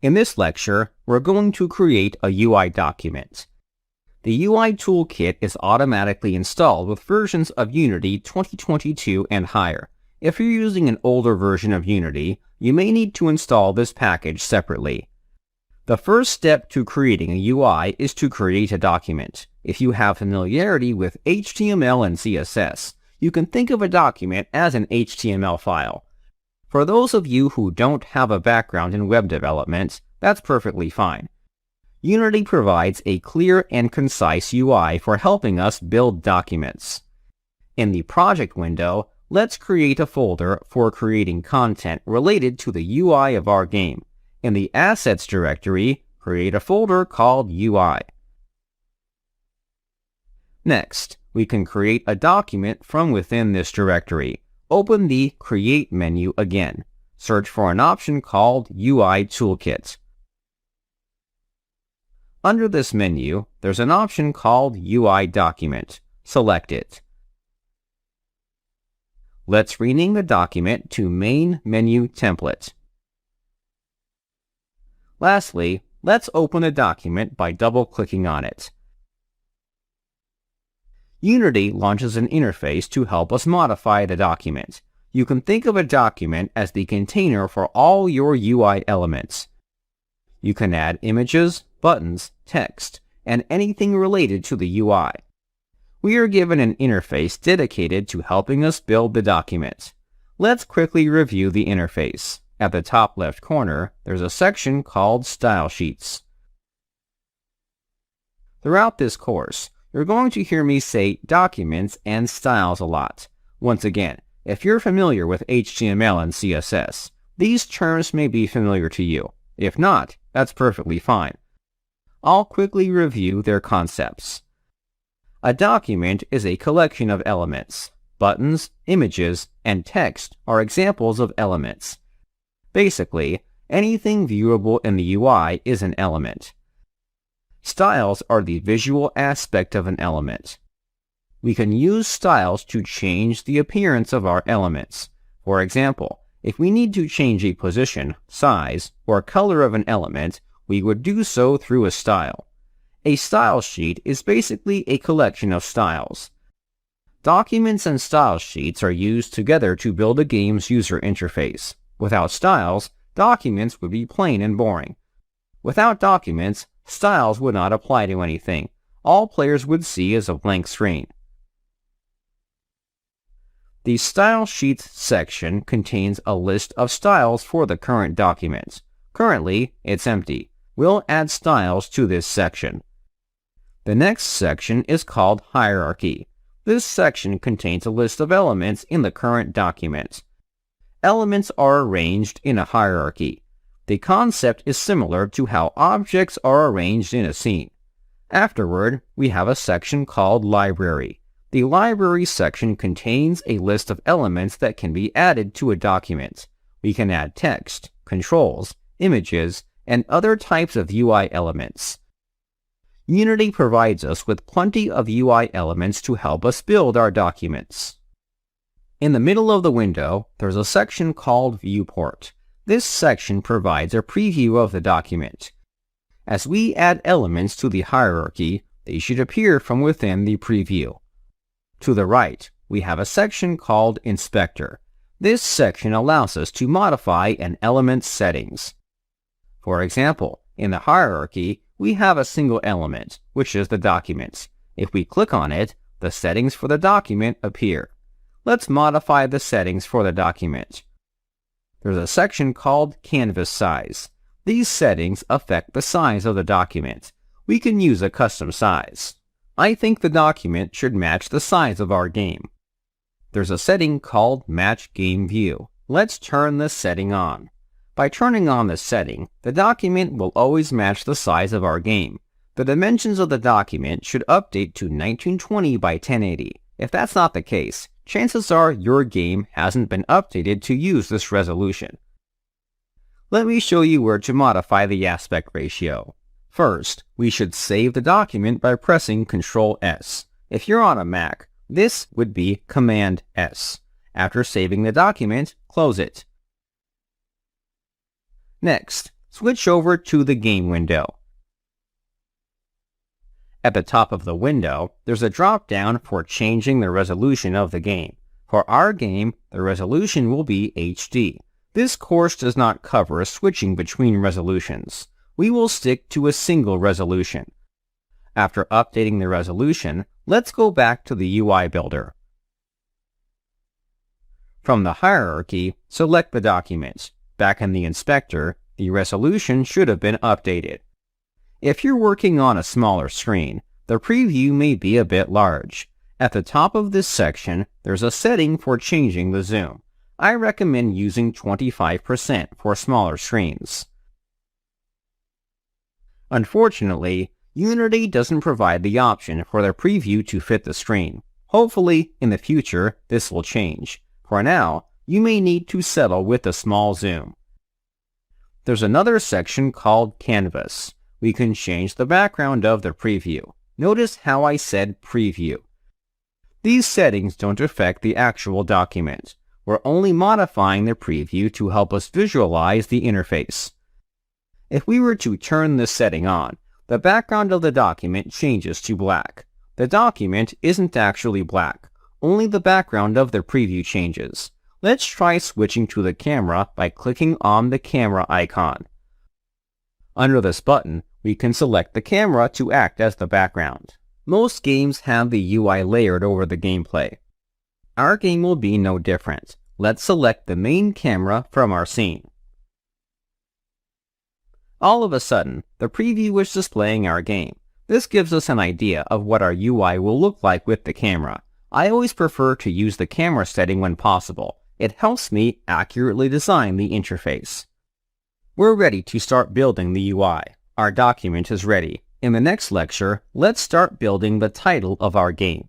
In this lecture, we're going to create a UI document. The UI toolkit is automatically installed with versions of Unity 2022 and higher. If you're using an older version of Unity, you may need to install this package separately. The first step to creating a UI is to create a document. If you have familiarity with HTML and CSS, you can think of a document as an HTML file. For those of you who don't have a background in web development, that's perfectly fine. Unity provides a clear and concise UI for helping us build documents. In the project window, let's create a folder for creating content related to the UI of our game. In the Assets directory, create a folder called UI. Next, we can create a document from within this directory. Open the Create menu again. Search for an option called UI Toolkit. Under this menu, there's an option called UI Document. Select it. Let's rename the document to Main Menu Template. Lastly, let's open a document by double-clicking on it. Unity launches an interface to help us modify the document. You can think of a document as the container for all your UI elements. You can add images, buttons, text, and anything related to the UI. We are given an interface dedicated to helping us build the document. Let's quickly review the interface. At the top left corner, there's a section called Style Sheets. Throughout this course, you're going to hear me say documents and styles a lot. Once again, if you're familiar with HTML and CSS, these terms may be familiar to you. If not, that's perfectly fine. I'll quickly review their concepts. A document is a collection of elements. Buttons, images, and text are examples of elements. Basically, anything viewable in the UI is an element. Styles are the visual aspect of an element. We can use styles to change the appearance of our elements. For example, if we need to change a position, size, or color of an element, we would do so through a style. A style sheet is basically a collection of styles. Documents and style sheets are used together to build a game's user interface. Without styles, documents would be plain and boring. Without documents, styles would not apply to anything. All players would see is a blank screen. The Style Sheets section contains a list of styles for the current document. Currently, it's empty. We'll add styles to this section. The next section is called Hierarchy. This section contains a list of elements in the current document. Elements are arranged in a hierarchy. The concept is similar to how objects are arranged in a scene. Afterward, we have a section called Library. The Library section contains a list of elements that can be added to a document. We can add text, controls, images, and other types of UI elements. Unity provides us with plenty of UI elements to help us build our documents. In the middle of the window, there's a section called Viewport. This section provides a preview of the document. As we add elements to the hierarchy, they should appear from within the preview. To the right, we have a section called Inspector. This section allows us to modify an element's settings. For example, in the hierarchy, we have a single element, which is the document. If we click on it, the settings for the document appear. Let's modify the settings for the document. There's a section called Canvas Size. These settings affect the size of the document. We can use a custom size. I think the document should match the size of our game. There's a setting called Match Game View. Let's turn this setting on. By turning on this setting, the document will always match the size of our game. The dimensions of the document should update to 1920 by 1080. If that's not the case, chances are your game hasn't been updated to use this resolution. Let me show you where to modify the aspect ratio. First, we should save the document by pressing Ctrl S. If you're on a Mac, this would be Command S. After saving the document, close it. Next, switch over to the game window. At the top of the window, there's a drop-down for changing the resolution of the game. For our game, the resolution will be HD. This course does not cover switching between resolutions. We will stick to a single resolution. After updating the resolution, let's go back to the UI Builder. From the hierarchy, select the document. Back in the inspector, the resolution should have been updated. If you're working on a smaller screen, the preview may be a bit large. At the top of this section, there's a setting for changing the zoom. I recommend using 25% for smaller screens. Unfortunately, Unity doesn't provide the option for the preview to fit the screen. Hopefully, in the future, this will change. For now, you may need to settle with a small zoom. There's another section called Canvas. We can change the background of the preview. Notice how I said preview. These settings don't affect the actual document. We're only modifying the preview to help us visualize the interface. If we were to turn this setting on, the background of the document changes to black. The document isn't actually black, only the background of the preview changes. Let's try switching to the camera by clicking on the camera icon. Under this button, we can select the camera to act as the background. Most games have the UI layered over the gameplay. Our game will be no different. Let's select the main camera from our scene. All of a sudden, the preview is displaying our game. This gives us an idea of what our UI will look like with the camera. I always prefer to use the camera setting when possible. It helps me accurately design the interface. We're ready to start building the UI. Our document is ready. In the next lecture, let's start building the title of our game.